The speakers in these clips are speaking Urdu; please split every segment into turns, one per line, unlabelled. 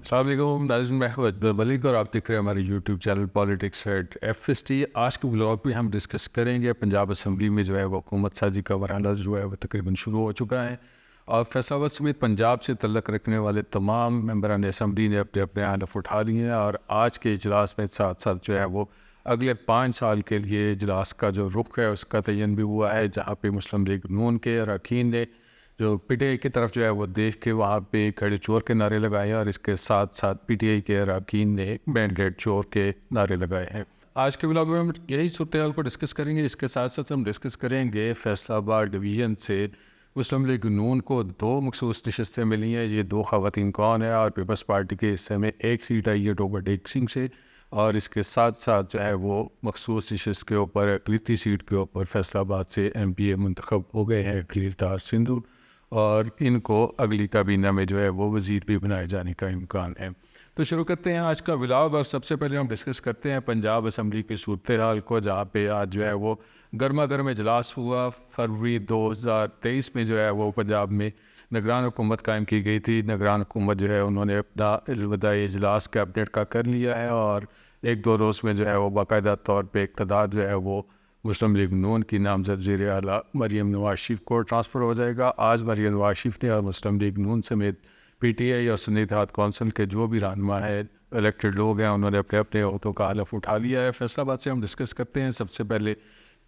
السلام علیکم ناظرین، میں ہوں اجمل ملک اور آپ دیکھ رہے ہیں ہمارے YouTube channel politics at FST۔ آج کے بلاگ میں ہم ڈسکس کریں گے پنجاب اسمبلی میں جو ہے وہ حکومت سازی کا مرحلہ جو ہے وہ تقریباً شروع ہو چکا ہے، اور فیصلہ آباد سمیت پنجاب سے تعلق رکھنے والے تمام ممبران اسمبلی نے اپنے اپنے حلف اٹھا لیے ہیں، اور آج کے اجلاس میں ساتھ ساتھ جو ہے وہ اگلے 5 سال کے لیے اجلاس کا جو رخ ہے اس کا تعین بھی ہوا ہے، جہاں پہ مسلم لیگ نون کے اراکین نے جو PTI کی طرف جو ہے وہ دیکھ کے وہاں پہ کھڑے چور کے نعرے لگائے ہیں، اور اس کے ساتھ ساتھ PTI کے اراکین نے بینڈ گیٹ چور کے نعرے لگائے ہیں۔ آج کے ولاگ میں ہم یہی صورتحال کو ڈسکس کریں گے۔ اس کے ساتھ ساتھ ہم ڈسکس کریں گے فیصلہ آباد ڈویژن سے مسلم لیگ نون کو 2 مخصوص نشستیں ملی ہیں، یہ 2 خواتین کون ہیں، اور پیپلز پارٹی کے حصے میں 1 سیٹ آئی ہے ٹوبر ٹیک سنگھ سے، اور اس کے ساتھ ساتھ جو ہے وہ مخصوص نشست کے اوپر اقلیتی سیٹ کے اوپر فیصلہ آباد سے MPA منتخب ہو گئے ہیں خلیل طاہر سندھو، اور ان کو اگلی کابینہ میں جو ہے وہ وزیر بھی بنائے جانے کا امکان ہے۔ تو شروع کرتے ہیں آج کا ولاگ، اور سب سے پہلے ہم ڈسکس کرتے ہیں پنجاب اسمبلی کی صورتحال کو، جہاں پہ آج جو ہے وہ گرما گرم اجلاس ہوا۔ فروری 2023 میں جو ہے وہ پنجاب میں نگران حکومت قائم کی گئی تھی۔ نگران حکومت جو ہے انہوں نے اپنا الوداعی اجلاس کیبنٹ کا کر لیا ہے، اور 1-2 روز میں جو ہے وہ باقاعدہ طور پہ اقتدار جو ہے وہ مسلم لیگ نون کی نامزد وزیر اعلیٰ مریم نواز شریف کو ٹرانسفر ہو جائے گا۔ آج مریم نواز شریف نے اور مسلم لیگ نون سمیت PTI اور سنی اتحاد کونسل کے جو بھی رہنما ہیں، الیکٹڈ لوگ ہیں، انہوں نے اپنے اپنے عہدوں کا حلف اٹھا لیا ہے۔ فیصلہ آباد سے ہم ڈسکس کرتے ہیں سب سے پہلے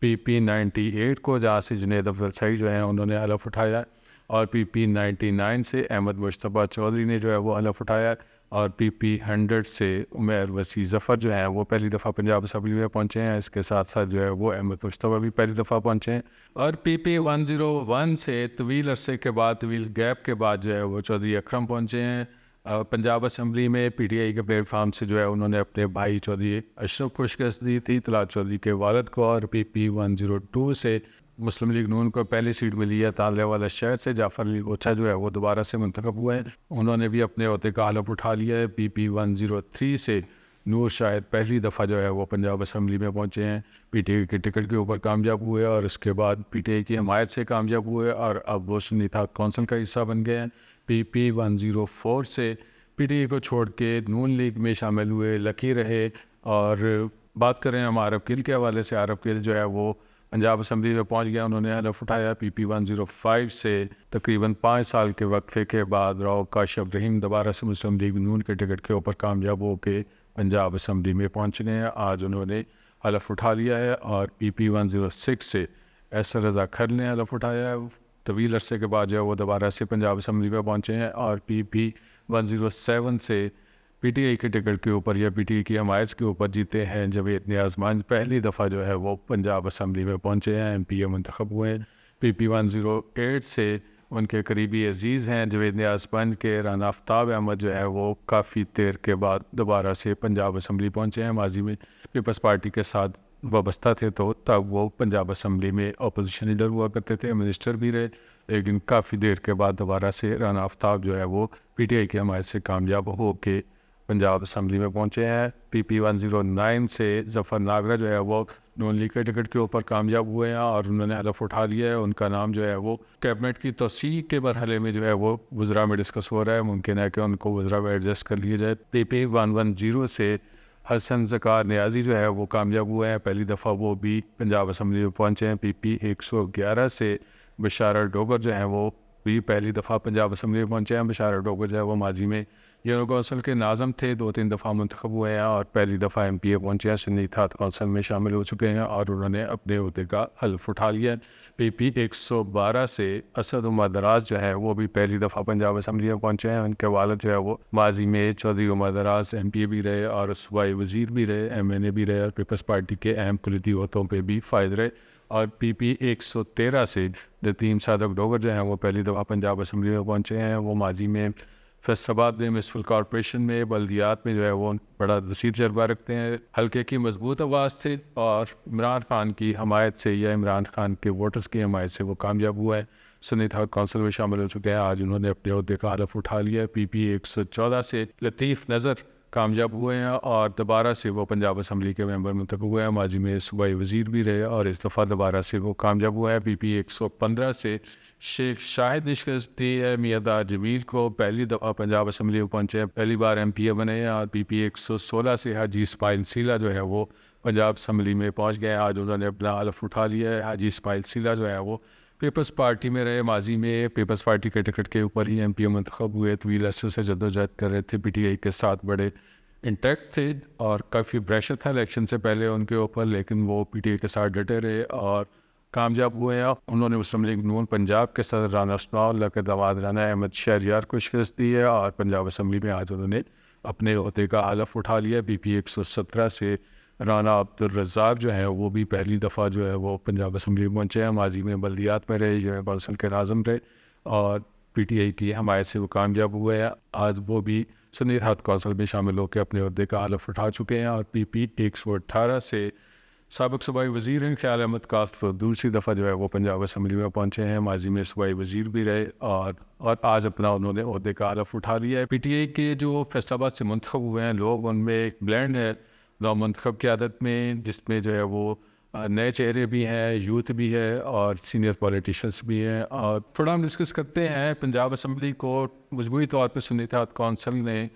PP98 کو، جہاں سے جنید افضل سعید جو ہیں انہوں نے حلف اٹھایا، اور PP99 سے احمد مشتبہ چودھری نے جو ہے وہ حلف اٹھایا، اور PP100 سے عمیر وسیع ظفر جو ہیں وہ پہلی دفعہ پنجاب اسمبلی میں پہنچے ہیں۔ اس کے ساتھ ساتھ جو ہے وہ احمد مشتبہ بھی پہلی دفعہ پہنچے ہیں، اور PP101 سے طویل عرصے کے بعد، طویل گیپ کے بعد جو ہے وہ چودھری اکرم پہنچے ہیں پنجاب اسمبلی میں۔ PTI کے پلیٹ فارم سے جو ہے انہوں نے اپنے بھائی چودھری اشرف کو شکست دی تھی، طلعت چودھری کے والد کو، اور PP102 سے مسلم لیگ نون کو پہلی سیٹ ملی ہے تانلے والا شہر سے، جعفر علی اوچھا جو ہے وہ دوبارہ سے منتخب ہوئے ہیں، انہوں نے بھی اپنے عہدے کا حلف اٹھا لیا ہے۔ PP103 سے نور شاہد پہلی دفعہ جو ہے وہ پنجاب اسمبلی میں پہنچے ہیں، PTI کے ٹکٹ کے اوپر کامیاب ہوئے، اور اس کے بعد PTI کی حمایت سے کامیاب ہوئے، اور اب وہ سنی اتحاد کونسل کا حصہ بن گئے ہیں۔ PP104 سے PTI کو چھوڑ کے نون لیگ میں شامل ہوئے، لکی رہے۔ اور بات کریں ہم عارف گل کے حوالے سے، عارف گل جو ہے وہ پنجاب اسمبلی میں پہنچ گیا، انہوں نے حلف اٹھایا۔ PP105 سے تقریباً 5 سال کے وقفے کے بعد راؤ کاشف رحیم دوبارہ سے مسلم لیگ نون کے ٹکٹ کے اوپر کامیاب ہو کے پنجاب اسمبلی میں پہنچ گئے ہیں، آج انہوں نے حلف اٹھا لیا ہے۔ اور PP106 سے ایسر رضا کھر نے حلف اٹھایا ہے، طویل عرصے کے بعد جو ہے وہ دوبارہ سے پنجاب اسمبلی میں پہنچے ہیں۔ اور PP107 سے PTI کے ٹکٹ کے اوپر یا PTI کی حمایت کے اوپر جیتے ہیں جاوید نیاز منج، پہلی دفعہ جو ہے وہ پنجاب اسمبلی میں پہنچے ہیں، MPA منتخب ہوئے ہیں۔ PP108 سے ان کے قریبی عزیز ہیں جاوید نیاز منج کے رانا آفتاب احمد جو ہے وہ کافی دیر کے بعد دوبارہ سے پنجاب اسمبلی پہنچے ہیں۔ ماضی میں پیپلز پارٹی کے ساتھ وابستہ تھے، تو تب وہ پنجاب اسمبلی میں اپوزیشن لیڈر ہوا کرتے تھے، منسٹر بھی رہے، لیکن کافی دیر کے بعد دوبارہ سے رانا آفتاب جو ہے وہ PTI کی حمایت سے کامیاب ہو کے پنجاب اسمبلی میں پہنچے ہیں۔ PP109 سے ظفر ناگرہ جو ہے وہ نون لیگ کے ٹکٹ کے اوپر کامیاب ہوئے ہیں، اور انہوں نے حلف اٹھا لیا ہے۔ ان کا نام جو ہے وہ کیبنٹ کی توسیع کے مرحلے میں جو ہے وہ وزراء میں ڈسکس ہو رہا ہے، ممکن ہے کہ ان کو وزراء میں ایڈجسٹ کر لیا جائے۔ PP110 سے حسن ذکار نیازی جو ہے وہ کامیاب ہوئے ہیں، پہلی دفعہ وہ بھی پنجاب اسمبلی میں پہنچے ہیں۔ PP111 سے بشارت ڈوگر جو ہیں وہ بھی پہلی دفعہ پنجاب اسمبلی میں پہنچے ہیں۔ بشارت ڈوگر جو ہے وہ ماضی میں یونو کونسل کے ناظم تھے، 2-3 دفعہ منتخب ہوئے ہیں، اور پہلی دفعہ MPA پہنچے ہیں، سنی اتحاد کونسل میں شامل ہو چکے ہیں، اور انہوں نے اپنے عہدے کا حلف اٹھا لیا ہے۔ PP112 سے اسد عمر دراز جو ہے وہ بھی پہلی دفعہ پنجاب اسمبلی میں پہنچے ہیں، ان کے والد جو ہے وہ ماضی میں چودھری عمر دراز MPA بھی رہے، اور صوبائی وزیر بھی رہے، MNA بھی رہے، اور پیپلز پارٹی کے اہم کلیدی عہدوں پہ بھی فائز رہے۔ اور PP113 سے لطیم صادق ڈوگر جو ہیں وہ پہلی دفعہ پنجاب اسمبلی میں پہنچے ہیں، وہ ماضی میں فیصل آباد میں میونسپل کارپوریشن میں، بلدیات میں جو ہے وہ بڑا وسیع تجربہ رکھتے ہیں، حلقے کی مضبوط آواز تھے، اور عمران خان کی حمایت سے یا عمران خان کے ووٹرز کی حمایت سے وہ کامیاب ہوا ہے، سنی اتحاد کونسل میں شامل ہو چکے ہیں، آج انہوں نے اپنے عہدے کا حلف اٹھا لیا ہے۔ PP114 سے لطیف نظر کامیاب ہوئے ہیں اور دوبارہ سے وہ پنجاب اسمبلی کے ممبر منتخب ہوئے ہیں. ماضی میں صوبائی وزیر بھی رہے اور اس دفعہ دوبارہ سے وہ کامیاب ہوا ہے. PP 115 سے شیخ شاہد نے شکست دی ہے. میاں دار جمیل کو پہلی دفعہ پنجاب اسمبلی میں پہنچے ہیں, پہلی بار MP بنے ہیں. اور PP 116 سے حاجی اسماعیل سیلا جو ہے وہ پنجاب اسمبلی میں پہنچ گئے ہیں. آج انہوں نے اپنا حلف اٹھا لیا ہے. حاجی اسماعیل سیلا جو ہے وہ پیپلز پارٹی میں رہے, ماضی میں پیپلز پارٹی کے ٹکٹ کے اوپر ہی MP منتخب ہوئے. طویل عرصے سے جدوجہد کر رہے تھے, PTI کے ساتھ بڑے انٹیکٹ تھے اور کافی پریشر تھا الیکشن سے پہلے ان کے اوپر, لیکن وہ PTI کے ساتھ ڈٹے رہے اور کامیاب ہوئے ہیں. انہوں نے مسلم لیگ نون پنجاب کے صدر رانا ثناء اللہ کے داماد رانا احمد شہریار کو شکست دی ہے اور پنجاب اسمبلی میں آج انہوں نے اپنے عہدے کا حلف اٹھا لیا. PP 117 سے رانا عبدالرزاق جو ہے وہ بھی پہلی دفعہ جو ہے وہ پنجاب اسمبلی میں پہنچے ہیں. ماضی میں بلدیات میں رہے, یونین کونسل کے ناظم رہے اور PTI کی حمایت سے وہ کامیاب ہوئے ہیں. آج وہ بھی سندھ اتحاد کونسل میں شامل ہو کے اپنے عہدے کا حلف اٹھا چکے ہیں. اور PP 118 سے سابق صوبائی وزیر ہیں خیال احمد کاف, دوسری دفعہ جو ہے وہ پنجاب اسمبلی میں پہنچے ہیں. ماضی میں صوبائی وزیر بھی رہے اور آج اپنا انہوں نے عہدے کا حلف اٹھا لیا ہے. PTI کے جو فیصل آباد سے منتخب ہوئے ہیں لوگ, ان میں ایک بلینڈ ہے نو منتخب قیادت میں, جس میں جو ہے وہ نئے چہرے بھی ہیں, یوتھ بھی ہے اور سینئر پولیٹیشنس بھی ہیں. اور تھوڑا ہم ڈسکس کرتے ہیں پنجاب اسمبلی کو مجموعی طور پہ سندھ اتحاد کونسل نے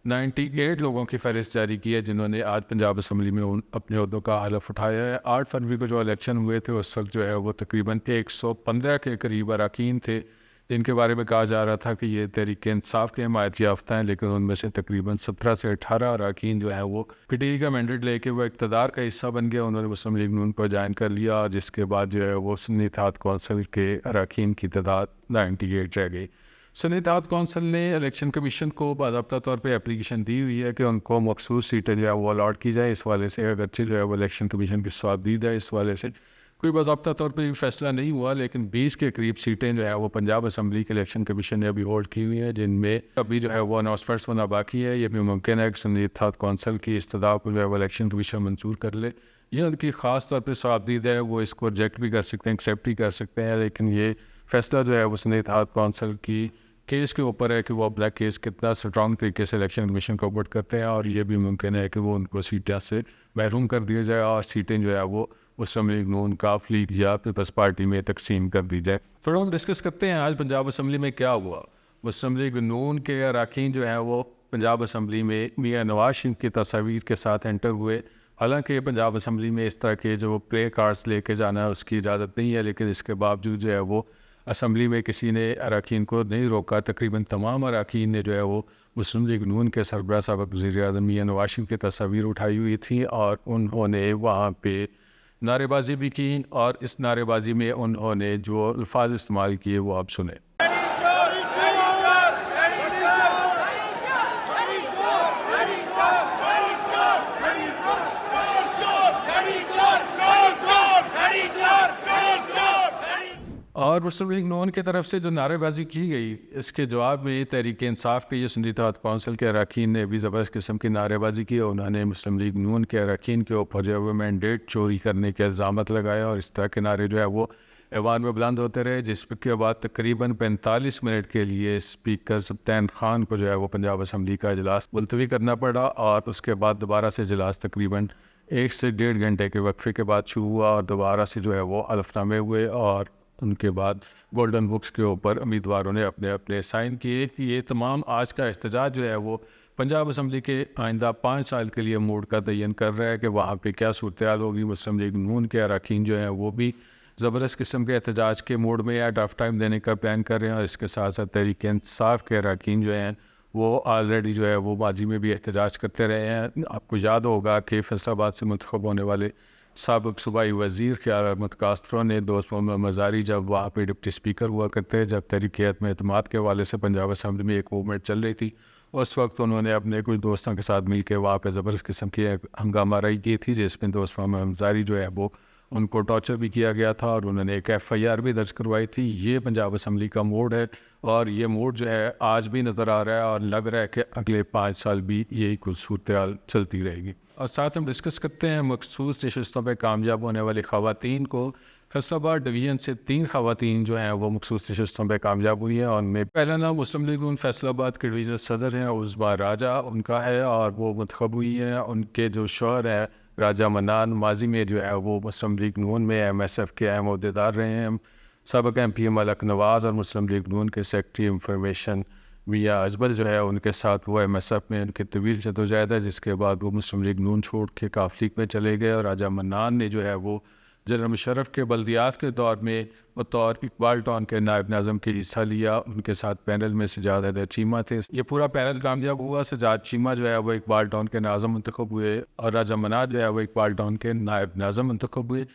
98 لوگوں کی فہرست جاری کی ہے جنہوں نے آج پنجاب اسمبلی میں اپنے عہدوں کا حلف اٹھایا ہے. 8 فروری کو جو الیکشن ہوئے تھے اس وقت جو ہے وہ تقریباً 115 کے قریب اراکین تھے جن کے بارے میں کہا جا رہا تھا کہ یہ تحریک انصاف کے حمایت یافتہ ہیں, لیکن ان میں سے تقریباً 17 سے 18 اراکین جو ہیں وہ PTI کا مینڈیٹ لے کے وہ اقتدار کا حصہ بن گیا. انہوں نے مسلم لیگ نون کو جوائن کر لیا, جس کے بعد جو ہے وہ سندھ اتحاد کونسل کے اراکین کی تعداد 98 رہ گئی. سندھ اتحاد کونسل نے الیکشن کمیشن کو باضابطہ طور پہ اپلیکیشن دی ہوئی ہے کہ ان کو مخصوص سیٹیں جو ہے وہ الاٹ کی جائے. اس والے سے اگرچہ جو ہے وہ الیکشن کمیشن کی سوادید ہے, اس والے سے کوئی باضابطہ طور پہ فیصلہ نہیں ہوا, لیکن 20 کے قریب سیٹیں جو ہے وہ پنجاب اسمبلی کے الیکشن کمیشن نے ابھی ہولڈ کی ہوئی ہیں, جن میں ابھی جو ہے وہ اناؤنسمنٹس ہونا باقی ہے. یہ بھی ممکن ہے کہ سندھ اتحاد کونسل کی استدعا کو جو ہے وہ الیکشن کمیشن منظور کر لے. یہ ان کی خاص طور پہ سوادید ہے, وہ اس کو ریجیکٹ بھی کر سکتے ہیں, ایکسیپٹ بھی کر سکتے ہیں, لیکن یہ فیصلہ جو ہے وہ سندھ اتحاد کونسل کی کیس کے اوپر ہے کہ وہ اپنا کیس کتنا اسٹرانگ طریقے سے الیکشن کمیشن کو اپورٹ کرتے ہیں. اور یہ بھی ممکن ہے کہ وہ ان کو سیٹیں سے محروم کر دیا جائے اور سیٹیں جو ہے وہ مسلم لیگ نون کاف لیگ یا پیپلز پارٹی میں تقسیم کر دی جائے. تھوڑا ہم ڈسکس کرتے ہیں آج پنجاب اسمبلی میں کیا ہوا. مسلم لیگ نون کے اراکین جو ہیں وہ پنجاب اسمبلی میں میاں نواز شریف کی تصاویر کے ساتھ انٹر ہوئے. حالانکہ پنجاب اسمبلی میں اس طرح کے جو پلے کارڈز لے کے جانا ہے اس کی اجازت نہیں ہے, لیکن اس کے باوجود جو ہے وہ اسمبلی میں کسی نے اراکین کو نہیں روکا. تقریباً تمام اراکین نے جو ہے وہ مسلم لیگ نون کے سربراہ سابق وزیر اعظم میاں نواز شریف کی تصاویر اٹھائی ہوئی تھیں اور انہوں نے وہاں پہ نعرے بازی بھی کی. اور اس نعرے بازی میں انہوں نے جو الفاظ استعمال کیے وہ آپ سنیں. اور مسلم لیگ نون کی طرف سے جو نعرے بازی کی گئی اس کے جواب میں تحریک انصاف کے یہ سندھ اتحاد کونسل کے اراکین نے بھی زبردست قسم کی نعرے بازی کی. انہوں نے مسلم لیگ نون کے اراکین کے اوپر جو ہے وہ مینڈیٹ چوری کرنے کے الزامات لگائے اور اس طرح کے نعرے جو ہے وہ ایوان میں بلند ہوتے رہے, جس کے بعد تقریباً 45 منٹ کے لیے اسپیکر سبطین خان کو جو ہے وہ پنجاب اسمبلی کا اجلاس ملتوی کرنا پڑا. اور اس کے بعد دوبارہ سے اجلاس تقریباً 1 سے 1.5 گھنٹے کے وقفے کے بعد شروع ہوا اور دوبارہ سے جو ہے وہ حلف نامے ہوئے اور ان کے بعد گولڈن بکس کے اوپر امیدواروں نے اپنے اپنے سائن کیے. یہ تمام آج کا احتجاج جو ہے وہ پنجاب اسمبلی کے آئندہ 5 سال کے لیے موڈ کا تعین کر رہا ہے کہ وہاں پہ کیا صورتحال ہوگی. مسلم لیگ نون کے اراکین جو ہیں وہ بھی زبردست قسم کے احتجاج کے موڈ میں یا ڈاف ٹائم دینے کا پلان کر رہے ہیں, اور اس کے ساتھ ساتھ تحریک انصاف کے اراکین جو ہیں وہ آلریڈی جو ہے وہ ماضی میں بھی احتجاج کرتے رہے ہیں. آپ کو یاد ہوگا کہ فیصل آباد سے منتخب ہونے والے سابق صوبائی وزیر خیال احمد کاسترو نے دوست محمد مزاری جب وہاں پہ ڈپٹی اسپیکر ہوا کرتے جب تحریک عدم اعتماد کے حوالے سے پنجاب اسمبلی میں ایک موومنٹ چل رہی تھی, اس وقت انہوں نے اپنے کچھ دوستوں کے ساتھ مل کے وہاں پہ زبردست قسم کی ہنگامہ آرائی کی تھی, جس میں دوست محمد مزاری جو ہے وہ ان کو ٹارچر بھی کیا گیا تھا اور انہوں نے ایک FIR بھی درج کروائی تھی. یہ پنجاب اسمبلی کا موڈ ہے اور یہ موڈ جو ہے آج بھی نظر آ رہا ہے اور لگ رہا ہے کہ اگلے 5 سال بھی یہی کچھ صورتحال چلتی رہے گی. اور ساتھ ہم ڈسکس کرتے ہیں مخصوص نشستوں پہ کامیاب ہونے والی خواتین کو. فیصل آباد ڈویژن سے 3 خواتین جو ہیں وہ مخصوص نشستوں پہ کامیاب ہوئی ہیں, اور ان میں پہلا نام مسلم لیگ نون فیصل آباد کے ڈویژنل صدر ہیں عظمیٰ راجہ ان کا ہے, اور وہ منتخب ہوئی ہیں. ان کے جو شوہر ہیں راجہ منان ماضی میں جو ہے وہ مسلم لیگ نون میں MSF کے اہم عہدیدار رہے ہیں. سابق MP ملک نواز اور مسلم لیگ نون کے سیکرٹری انفارمیشن میاں ازبل جو ہے ان کے ساتھ وہ MSF میں ان کے طویل جدوجہد ہے, جس کے بعد وہ مسلم لیگ نون چھوڑ کے کاف لیگ میں چلے گئے. اور راجہ منان نے جو ہے وہ جنرل مشرف کے بلدیات کے دور میں بطور اقبال ٹاؤن کے نائب ناظم کے حصہ لیا. ان کے ساتھ پینل میں سجاد حیدر چیمہ تھے. یہ پورا پینل کامیاب ہوا. سجاد چیمہ جو ہے وہ اقبال ٹاؤن کے ناظم منتخب ہوئے, اور راجہ منان جو ہے وہ اقبال ٹاؤن کے نائب ناظم منتخب ہوئے.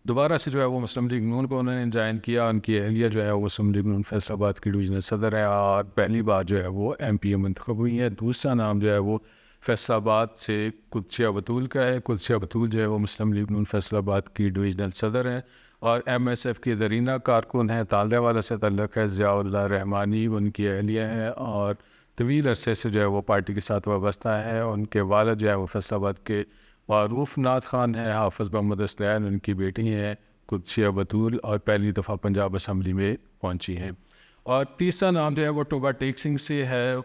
دوبارہ سے جو ہے وہ مسلم لیگ نون کو انہوں نے جوائن کیا. ان کی اہلیہ جو ہے وہ مسلم لیگ نون فیصل آباد کی ڈویژنل صدر ہے, اور پہلی بار جو ہے وہ MP منتخب ہوئی ہیں. دوسرا نام جو ہے وہ فیصل آباد سے قدسیہ بطول کا ہے. قدسیہ بطول جو ہے وہ مسلم لیگ نون فیصل آباد کی ڈویژنل صدر ہیں, اور MSF کی زرینہ کارکن ہیں. تالدے والا سے تعلق ہے. ضیاء اللہ رحمانی ان کی اہلیہ ہے, اور طویل عرصے سے جو ہے وہ پارٹی کے ساتھ وابستہ ہے. ان کے والد جو ہے وہ فیصل آباد کے معروف نعت خان ہیں. حافظ محمد اسلین ان کی بیٹی ہیں قدسیہ بطول, اور پہلی دفعہ پنجاب اسمبلی میں پہنچی ہیں. اور تیسرا نام جو ہے وہ ٹوبہ ٹیک سنگھ سے ہے,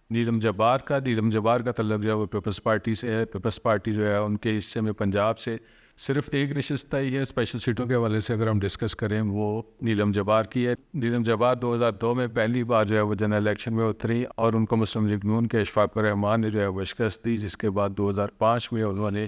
نیلم جبار کا. نیلم جبار کا تعلق جو ہے وہ پیپلز پارٹی سے ہے. پیپلز پارٹی جو ہے ان کے حصے میں پنجاب سے صرف ایک نشست ہی ہے. اسپیشل سیٹوں کے حوالے سے اگر ہم ڈسکس کریں وہ نیلم جبار کی ہے. نیلم جبار 2002 میں پہلی بار جو ہے وہ جنرل الیکشن میں اتری, اور ان کو مسلم لیگ نون کے اشفاق الرحمان نے جو ہے وہ شکست دی, جس کے بعد 2005 میں انہوں نے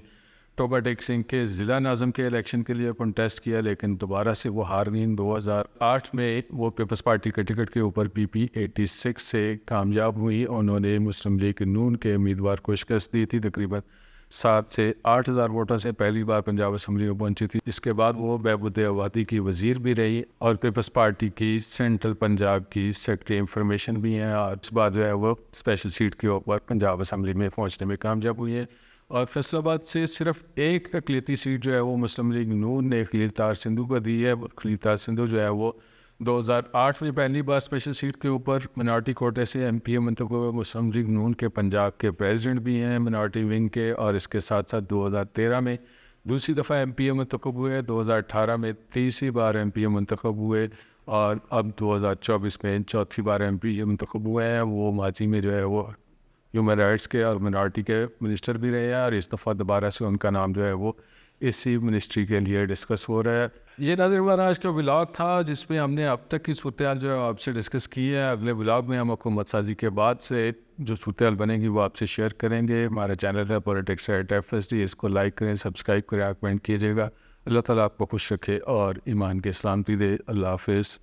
ٹوبہ ٹیک سنگھ کے ضلع ناظم کے الیکشن کے لیے کنٹیسٹ کیا, لیکن دوبارہ سے وہ ہار گئیں. 2008 میں وہ پیپلز پارٹی کے ٹکٹ کے اوپر PP 86 سے کامیاب ہوئی. انہوں نے مسلم لیگ نون کے امیدوار کو شکست دی تھی. تقریباً 7 سے 8 ہزار ووٹوں سے پہلی بار پنجاب اسمبلی میں پہنچی تھی. اس کے بعد وہ بہبود آبادی کی وزیر بھی رہی, اور پیپلز پارٹی کی سینٹرل پنجاب کی سیکرٹری انفارمیشن بھی ہیں, اور اس بار جو ہے وہ اسپیشل سیٹ کے اوپر پنجاب اسمبلی میں پہنچنے میں کامیاب ہوئی ہے. اور فیصل آباد سے صرف ایک اقلیتی سیٹ جو ہے وہ مسلم لیگ نون نے خلیل طاہر سندھو کو دی ہے. خلیل طاہر سندھو جو ہے وہ 2008 میں پہلی بار اسپیشل سیٹ کے اوپر منارٹی کوٹے سے MP منتخب ہوئے. مسلم لیگ نون کے پنجاب کے پریزیڈنٹ بھی ہیں منارٹی ونگ کے, اور اس کے ساتھ ساتھ 2013 میں دوسری دفعہ MP منتخب ہوئے. 2018 میں تیسری بار MP منتخب ہوئے, اور اب 2024 میں چوتھی بار MP منتخب ہوئے ہیں. وہ ماضی میں جو ہے وہ ہیومن رائٹس کے اور منارٹی کے منسٹر بھی رہے ہیں, اور اس دفعہ دوبارہ سے ان کا نام جو ہے وہ اسی منسٹری کے لیے ڈسکس ہو رہا ہے. یہ ناظرین ہمارا آج کا ولاگ تھا, جس میں ہم نے اب تک کی صورتحال جو ہے آپ سے ڈسکس کی ہے. اگلے ولاگ میں ہم حکومت سازی کے بعد سے جو صورتحال بنے گی وہ آپ سے شیئر کریں گے. ہمارا چینل ہے پولیٹکس ایٹ FSD, اس کو لائک کریں, سبسکرائب کریں, کمنٹ کیجیے گا. اللہ تعالیٰ آپ کو خوش رکھے اور ایمان کی سلامتی دے. اللہ حافظ.